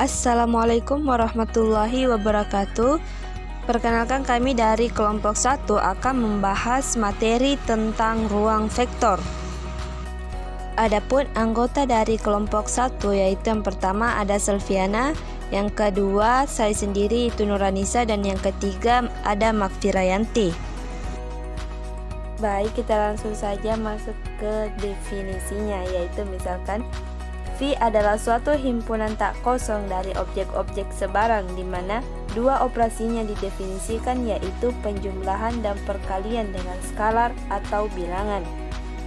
Assalamualaikum warahmatullahi wabarakatuh. Perkenalkan, kami dari kelompok 1 akan membahas materi tentang ruang vektor. Adapun anggota dari kelompok 1 yaitu yang pertama ada Selviana, yang kedua saya sendiri itu Nuranisa, dan yang ketiga ada Makfirayanti. Baik, kita langsung saja masuk ke definisinya, yaitu misalkan V adalah suatu himpunan tak kosong dari objek-objek sebarang di mana dua operasinya didefinisikan, yaitu penjumlahan dan perkalian dengan skalar atau bilangan.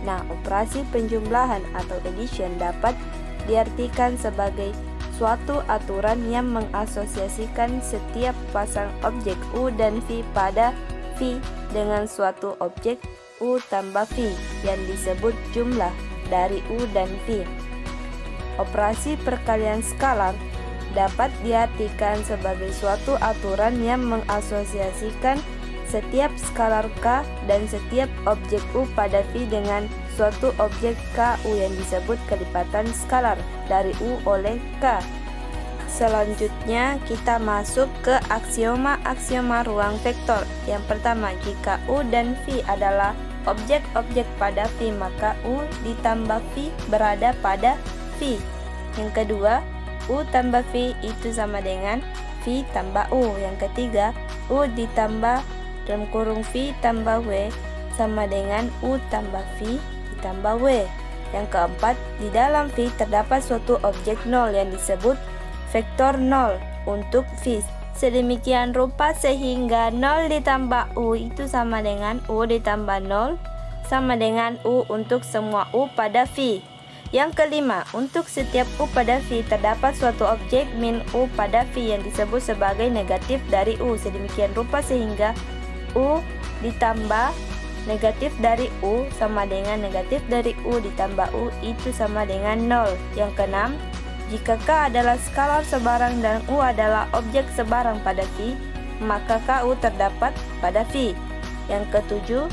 Nah, operasi penjumlahan atau addition dapat diartikan sebagai suatu aturan yang mengasosiasikan setiap pasang objek U dan V pada V dengan suatu objek U tambah V yang disebut jumlah dari U dan V. Operasi perkalian skalar dapat diartikan sebagai suatu aturan yang mengasosiasikan setiap skalar K dan setiap objek U pada V dengan suatu objek KU yang disebut kelipatan skalar dari U oleh K. Selanjutnya kita masuk ke aksioma ruang vektor. Yang pertama, jika U dan V adalah objek-objek pada V, maka U ditambah V berada pada V. Yang kedua, U tambah V itu sama dengan V tambah U. Yang ketiga, U ditambah dalam kurung V tambah W sama dengan U tambah V ditambah W. Yang keempat, di dalam V terdapat suatu objek 0 yang disebut vektor 0 untuk V. Sedemikian rupa sehingga 0 ditambah U itu sama dengan U ditambah 0 sama dengan U untuk semua U pada V. Yang kelima, untuk setiap U pada V terdapat suatu objek min U pada V yang disebut sebagai negatif dari U. Sedemikian rupa sehingga U ditambah negatif dari U sama dengan negatif dari U ditambah U itu sama dengan 0. Yang keenam, jika K adalah skalar sebarang dan U adalah objek sebarang pada V, maka KU terdapat pada V. Yang ketujuh,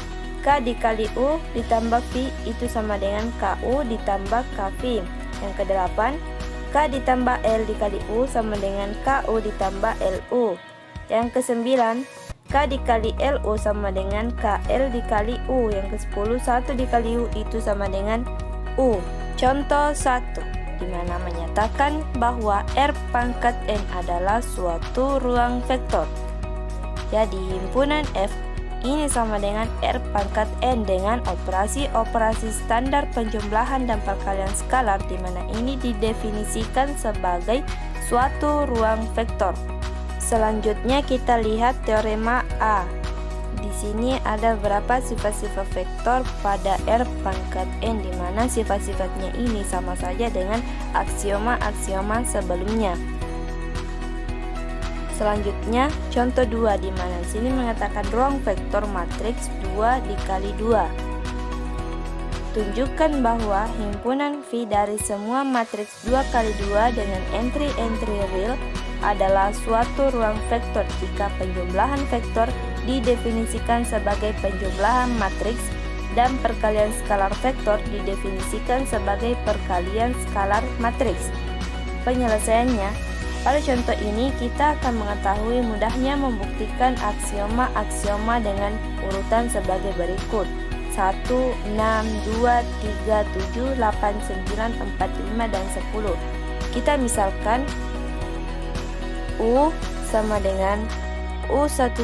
K dikali U ditambah V itu sama dengan KU ditambah KV. Yang kedelapan, K ditambah L dikali U sama dengan KU ditambah LU. Yang kesembilan, K dikali LU sama dengan KL dikali U. Yang ke-10, 1 dikali U itu sama dengan U. Contoh 1, di mana menyatakan bahwa R pangkat N adalah suatu ruang vektor. Jadi himpunan F ini sama dengan R pangkat N dengan operasi-operasi standar penjumlahan dan perkalian skalar, di mana ini didefinisikan sebagai suatu ruang vektor. Selanjutnya kita lihat teorema A. Di sini ada beberapa sifat-sifat vektor pada R pangkat N, di mana sifat-sifatnya ini sama saja dengan aksioma-aksioma sebelumnya. Selanjutnya contoh 2, di mana di sini mengatakan ruang vektor matriks 2 dikali 2. Tunjukkan bahwa himpunan V dari semua matriks 2 kali 2 dengan entry-entry real adalah suatu ruang vektor jika penjumlahan vektor didefinisikan sebagai penjumlahan matriks dan perkalian skalar vektor didefinisikan sebagai perkalian skalar matriks. Penyelesaiannya, pada contoh ini kita akan mengetahui mudahnya membuktikan aksioma-aksioma dengan urutan sebagai berikut: 1, 6, 2, 3, 7, 8, 9, 4, 5, dan 10. Kita misalkan U sama dengan U11,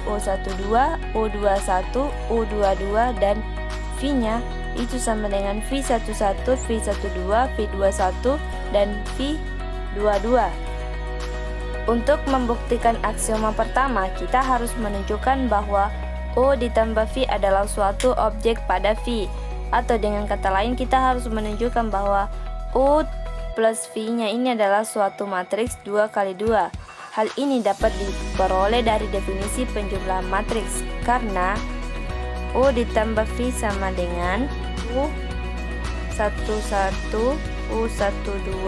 U12, U21, U22, dan V-nya itu sama dengan V11, V12, V21, dan V22. Untuk membuktikan aksioma pertama, kita harus menunjukkan bahwa U ditambah V adalah suatu objek pada V. Atau dengan kata lain, kita harus menunjukkan bahwa U plus V-nya ini adalah suatu matriks 2 kali 2. Hal ini dapat diperoleh dari definisi penjumlahan matriks, karena U ditambah V sama dengan U11, U12,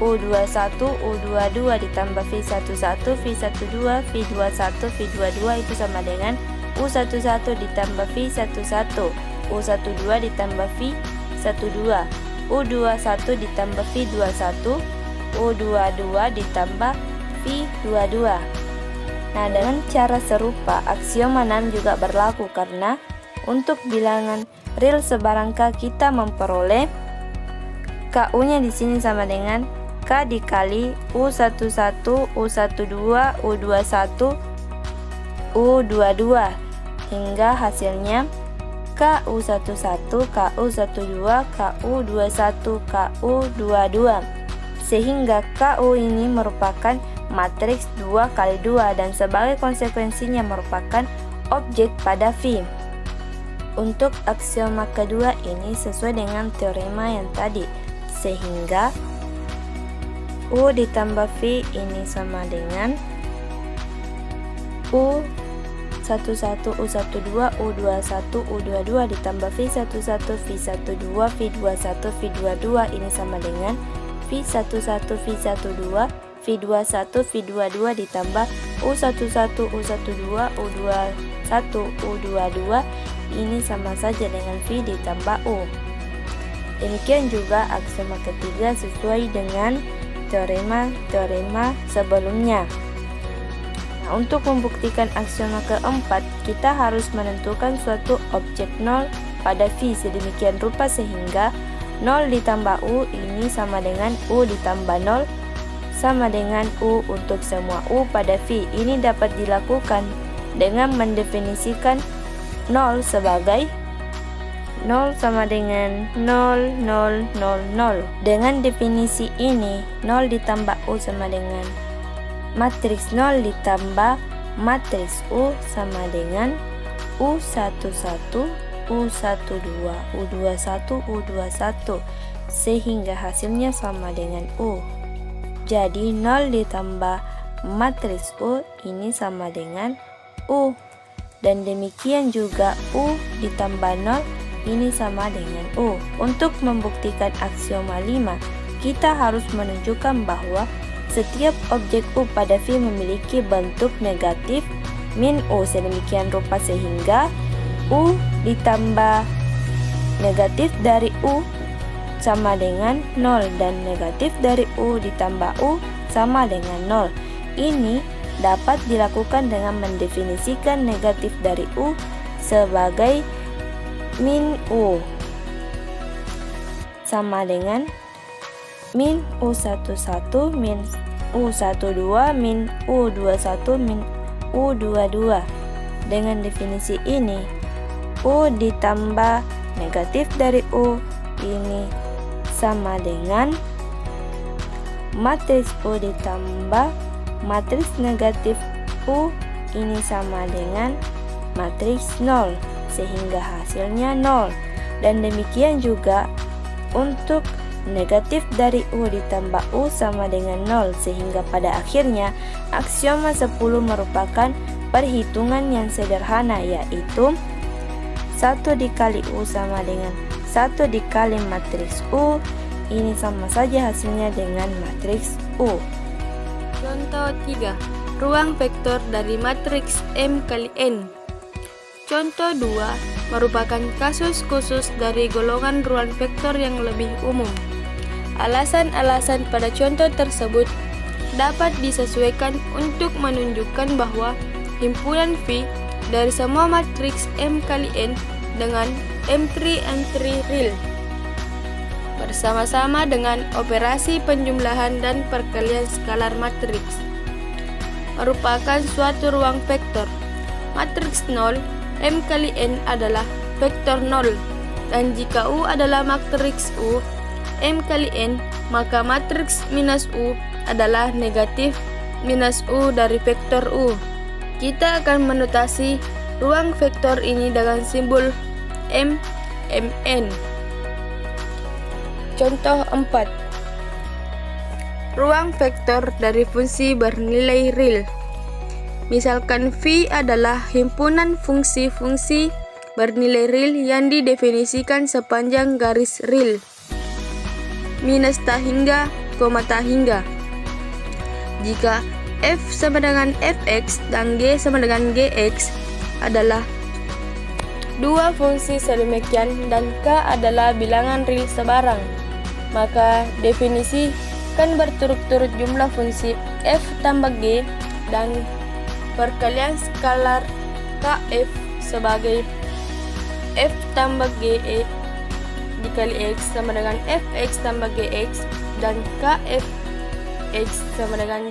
U21, U22 ditambah V11, V12, V21, V22 itu sama dengan U11 ditambah V11, U12 ditambah V12, U21 ditambah V21, U22 ditambah V22. Nah, dengan cara serupa, aksioma 6 juga berlaku karena untuk bilangan real sebarang K kita memperoleh KU-nya di sini sama dengan K dikali U11, U12, U21, U22 hingga hasilnya KU11, KU12, KU21, KU22. Sehingga KU ini merupakan matriks 2 kali 2 dan sebagai konsekuensinya merupakan objek pada V. Untuk aksioma kedua ini sesuai dengan teorema yang tadi, sehingga U ditambah V ini sama dengan U11, U12, U21, U22 ditambah V11, V12, V21, V22 ini sama dengan V11, V12, V21, V22 ditambah U11, U12, U21, U22 ini sama saja dengan V ditambah U. Demikian juga aksioma ketiga sesuai dengan teorema sebelumnya. Nah, untuk membuktikan aksioma keempat, kita harus menentukan suatu objek 0 pada V sedemikian rupa sehingga 0 ditambah U ini sama dengan U ditambah 0 sama dengan U untuk semua U pada V. Ini dapat dilakukan dengan mendefinisikan 0 sebagai 0 sama dengan 0, 0, 0, 0. Dengan definisi ini, 0 ditambah U sama dengan matriks 0 ditambah matriks U sama dengan U11, U12, U21, U21 sehingga hasilnya sama dengan U. Jadi 0 ditambah matriks U ini sama dengan U. Dan demikian juga U ditambah 0 ini sama dengan U. Untuk membuktikan aksioma 5, kita harus menunjukkan bahwa setiap objek U pada V memiliki bentuk negatif min U sedemikian rupa sehingga U ditambah negatif dari U sama dengan 0 dan negatif dari U ditambah U sama dengan 0. Ini dapat dilakukan dengan mendefinisikan negatif dari U sebagai min U sama dengan min U11, min U12, min U21, min U22. Dengan definisi ini, U ditambah negatif dari U ini sama dengan matriks U ditambah matriks negatif U ini sama dengan matriks 0 sehingga hasilnya 0. Dan demikian juga untuk negatif dari U ditambah U sama dengan 0 sehingga pada akhirnya aksioma 10 merupakan perhitungan yang sederhana, yaitu 1 dikali U sama dengan 1 dikali matriks U ini sama saja hasilnya dengan matriks U. Contoh 3. Ruang vektor dari matriks M kali N. Contoh 2 merupakan kasus khusus dari golongan ruang vektor yang lebih umum. Alasan-alasan pada contoh tersebut dapat disesuaikan untuk menunjukkan bahwa himpunan V dari semua matriks M kali N dengan M3 real bersama-sama dengan operasi penjumlahan dan perkalian skalar matriks merupakan suatu ruang vektor. Matriks 0 M kali N adalah vektor 0 dan jika U adalah matriks U M kali N, maka matriks minus U adalah negatif minus U dari vektor U. Kita akan menotasi ruang vektor ini dengan simbol M, Mn. Contoh 4. Ruang vektor dari fungsi bernilai real. Misalkan V adalah himpunan fungsi-fungsi bernilai real yang didefinisikan sepanjang garis real. Minus tak hingga, koma tak hingga. Jika F sama dengan Fx dan G sama dengan Gx adalah dua fungsi sedemikian dan K adalah bilangan real sebarang, maka definisi kan berturut-turut jumlah fungsi f tambah g dan perkalian skalar kf sebagai f tambah ge dikali x sama dengan fx tambah gx dan kfx sama dengan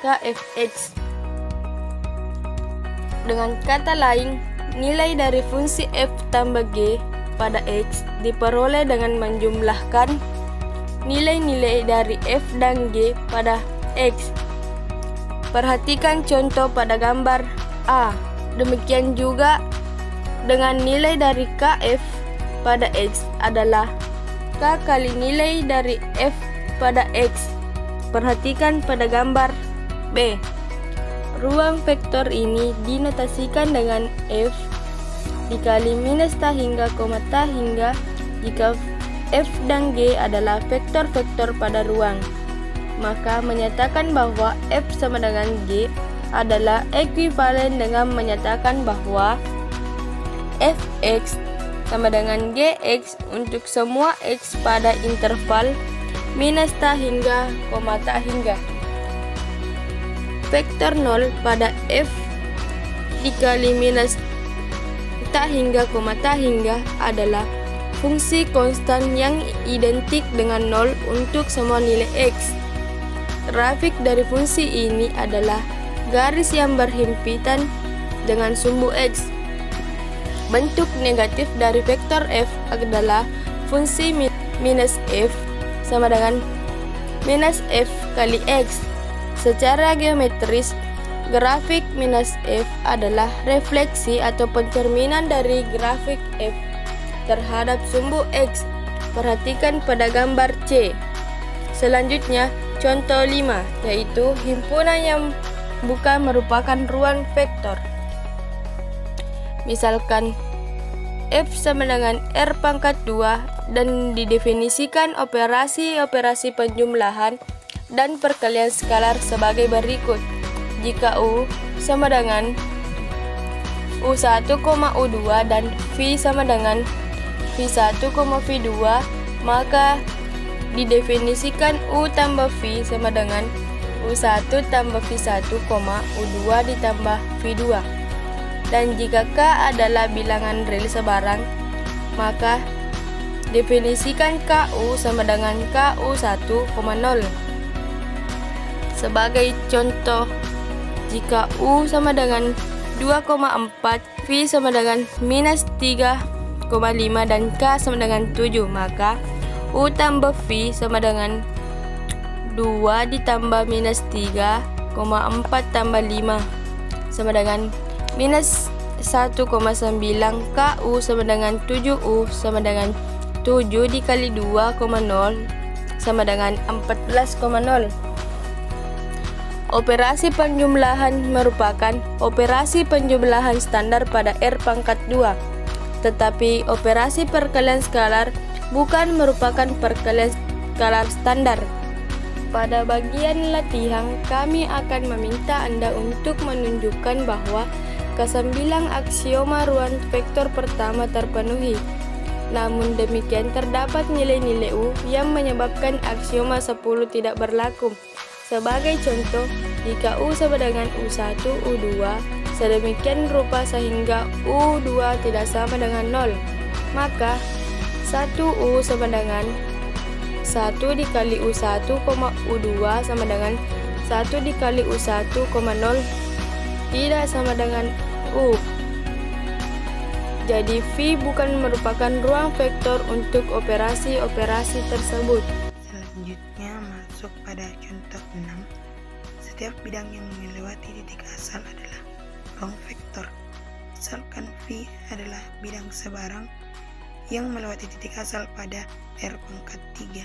kfx. Dengan kata lain, nilai dari fungsi f tambah g pada x diperoleh dengan menjumlahkan nilai-nilai dari f dan g pada x. Perhatikan contoh pada gambar A. Demikian juga dengan nilai dari kf pada x adalah k kali nilai dari f pada x. Perhatikan pada gambar B. Ruang vektor ini dinotasikan dengan f dikali minus ta hingga koma ta hingga jika f dan g adalah vektor-vektor pada ruang. Maka menyatakan bahwa f sama dengan g adalah ekuivalen dengan menyatakan bahwa fx sama dengan gx untuk semua x pada interval minus ta hingga koma ta hingga. Vektor 0 pada f dikali minus ta hingga koma ta hingga adalah fungsi konstan yang identik dengan 0 untuk semua nilai x. Grafik dari fungsi ini adalah garis yang berhimpitan dengan sumbu x. Bentuk negatif dari vektor f adalah fungsi minus f sama dengan minus f kali x. Secara geometris, grafik minus f adalah refleksi atau pencerminan dari grafik f terhadap sumbu x. Perhatikan pada gambar C. Selanjutnya, contoh 5, yaitu himpunan yang bukan merupakan ruang vektor. Misalkan f sama dengan r pangkat 2 dan didefinisikan operasi-operasi penjumlahan dan perkalian skalar sebagai berikut. Jika U sama dengan U1, U2 dan V sama dengan V1, V2, maka didefinisikan U tambah V sama dengan U1 tambah V1, U2 ditambah V2. Dan jika K adalah bilangan real sebarang, maka definisikan KU sama dengan KU1, 0. Sebagai contoh, jika U sama dengan 2,4, V sama dengan minus 3,5 dan K sama dengan 7, maka U tambah V sama dengan 2 ditambah minus 3,4 tambah 5 sama dengan minus 1,9. KU sama dengan 7U sama dengan 7 dikali 2,0 sama dengan 14,0. Operasi penjumlahan merupakan operasi penjumlahan standar pada R pangkat 2. Tetapi operasi perkalian skalar bukan merupakan perkalian skalar standar. Pada bagian latihan, kami akan meminta Anda untuk menunjukkan bahwa kesembilan aksioma ruang vektor pertama terpenuhi. Namun demikian terdapat nilai-nilai U yang menyebabkan aksioma 10 tidak berlaku. Sebagai contoh, jika U sama dengan U1, U2 sedemikian rupa sehingga U2 tidak sama dengan 0, maka 1U sama dengan 1 dikali U1, U2 sama dengan 1 dikali U1, 0 tidak sama dengan U. Jadi V bukan merupakan ruang vektor untuk operasi-operasi tersebut. Selanjutnya masuk pada contoh 6. Setiap bidang yang melewati titik asal adalah ruang vektor. Misalkan V adalah bidang sebarang yang melewati titik asal pada R pangkat 3.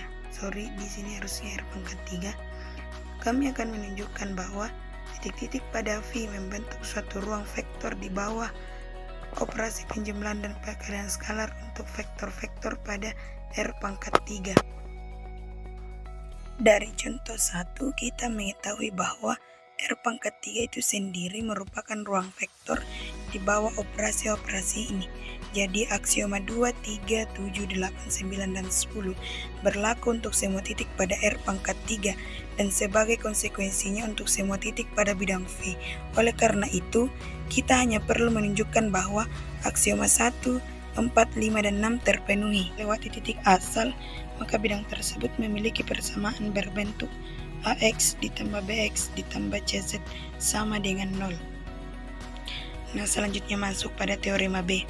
Di sini harusnya R pangkat 3. Kami akan menunjukkan bahwa titik-titik pada V membentuk suatu ruang vektor di bawah operasi penjumlahan dan perkalian skalar untuk vektor-vektor pada R pangkat 3. Dari contoh 1 kita mengetahui bahwa R pangkat 3 itu sendiri merupakan ruang vektor di bawah operasi-operasi ini. Jadi aksioma 2, 3, 7, 8, 9, dan 10 berlaku untuk semua titik pada R pangkat 3 dan sebagai konsekuensinya untuk semua titik pada bidang V. Oleh karena itu, kita hanya perlu menunjukkan bahwa aksioma 1, 4, 5, dan 6 terpenuhi lewat titik asal, maka bidang tersebut memiliki persamaan berbentuk AX ditambah BX ditambah CZ sama dengan 0. Nah, selanjutnya masuk pada teorema B.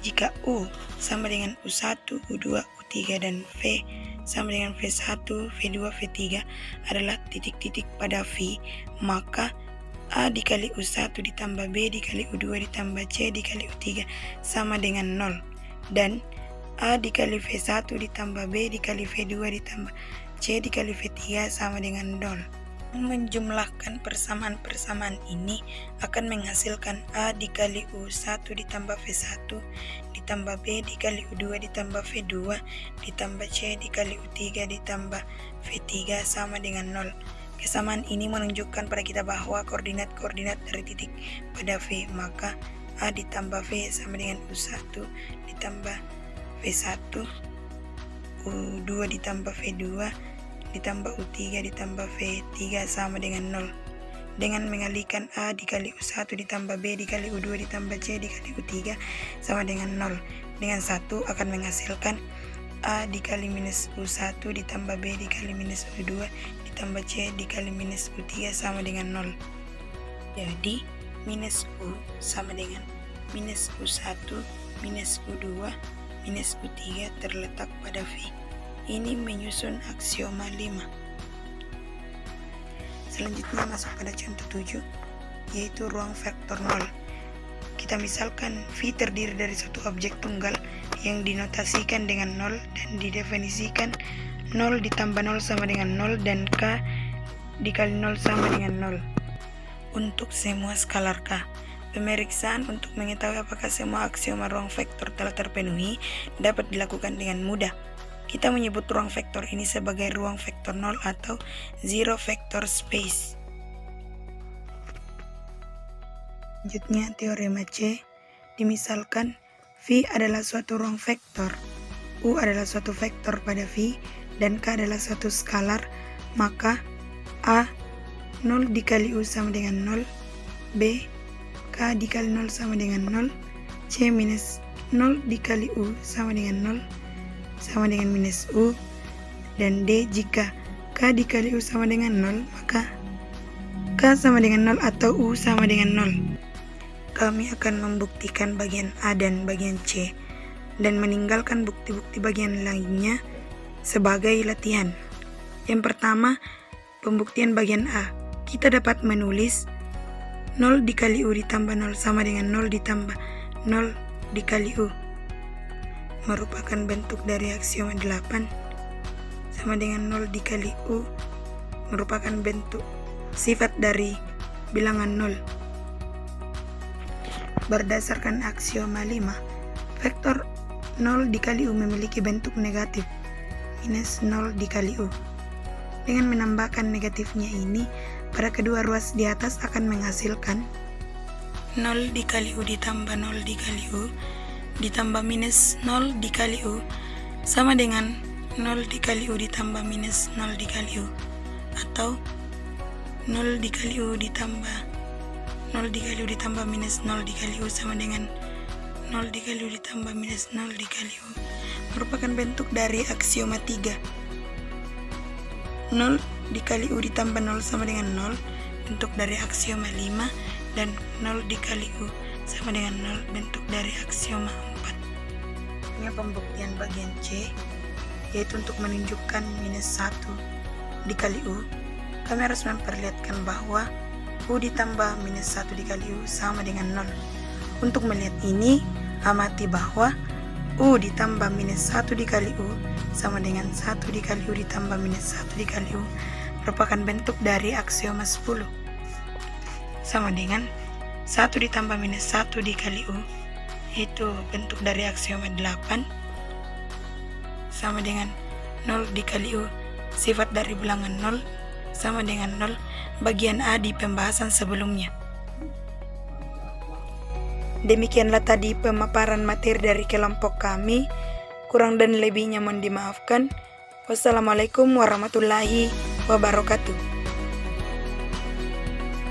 Jika U sama dengan U1, U2, U3, dan V sama dengan V1, V2, V3 adalah titik-titik pada V, maka A dikali U1 ditambah B dikali U2 ditambah C dikali U3 sama dengan 0. Dan A dikali V1 ditambah B dikali V2 ditambah C dikali V3 sama dengan 0. Menjumlahkan persamaan-persamaan ini akan menghasilkan A dikali U1 ditambah V1 ditambah B dikali U2 ditambah V2 ditambah C dikali U3 ditambah V3 sama dengan 0. Kesamaan ini menunjukkan pada kita bahwa koordinat-koordinat dari titik pada V, maka A ditambah V sama dengan U1 ditambah V1, U2 ditambah V2 ditambah U3 ditambah V3 sama dengan 0. Dengan mengalihkan A dikali U1 ditambah B dikali U2 ditambah C dikali U3 sama dengan 0. Dengan 1 akan menghasilkan A dikali minus U1 ditambah B dikali minus U2 ditambah C dikali minus U3 sama dengan 0. Jadi minus U sama dengan minus U1 minus U2 minus U3 terletak pada V. Ini menyusun aksioma 5. Selanjutnya masuk pada contoh 7, yaitu ruang vektor 0. Kita misalkan V terdiri dari suatu objek tunggal yang dinotasikan dengan 0 dan didefinisikan 0 ditambah 0 sama dengan 0 dan K dikali 0 sama dengan 0 untuk semua skalar K. Pemeriksaan untuk mengetahui apakah semua aksioma ruang vektor telah terpenuhi dapat dilakukan dengan mudah. Kita menyebut ruang vektor ini sebagai ruang vektor 0 atau zero vector space. Selanjutnya teorema C. Dimisalkan V adalah suatu ruang vektor, U adalah suatu vektor pada V, dan K adalah suatu skalar, maka A 0 dikali U sama dengan 0, B K dikali 0 sama dengan 0, C minus 0 dikali U sama dengan 0 sama dengan minus U, dan D jika K dikali U sama dengan 0, maka K sama dengan 0 atau U sama dengan 0. Kami akan membuktikan bagian A dan bagian C dan meninggalkan bukti-bukti bagian lainnya sebagai latihan. Yang pertama, pembuktian bagian A. Kita dapat menulis 0 dikali U ditambah 0 sama dengan 0 ditambah 0 dikali U merupakan bentuk dari aksioma 8 sama dengan 0 dikali U merupakan bentuk sifat dari bilangan 0. Berdasarkan aksioma 5, vektor 0 dikali U memiliki bentuk negatif minus 0 dikali U. Dengan menambahkan negatifnya ini pada kedua ruas di atas akan menghasilkan 0 dikali U ditambah 0 dikali U ditambah minus 0 dikali U sama dengan 0 dikali U ditambah minus 0 dikali U, atau 0 dikali U ditambah 0 dikali U ditambah minus 0 dikali U sama dengan 0 dikali U ditambah minus 0 dikali U merupakan bentuk dari aksioma 3. 0 dikali U ditambah 0 sama dengan 0 bentuk dari aksioma 5, dan 0 dikali U sama dengan 0 bentuk dari aksioma 4. Ini pembuktian bagian C, yaitu untuk menunjukkan minus 1 dikali U, kami harus memperlihatkan bahwa U ditambah minus 1 dikali U sama dengan 0. Untuk melihat ini, amati bahwa U ditambah minus 1 dikali U sama dengan 1 dikali U ditambah minus 1 dikali U merupakan bentuk dari aksioma 10. Sama dengan 1 ditambah minus 1 dikali U, itu bentuk dari aksioma 8, sama dengan 0 dikali U, sifat dari bilangan 0, sama dengan 0 bagian A di pembahasan sebelumnya. Demikianlah tadi pemaparan materi dari kelompok kami. Kurang dan lebihnya mohon dimaafkan. Wassalamualaikum warahmatullahi wabarakatuh.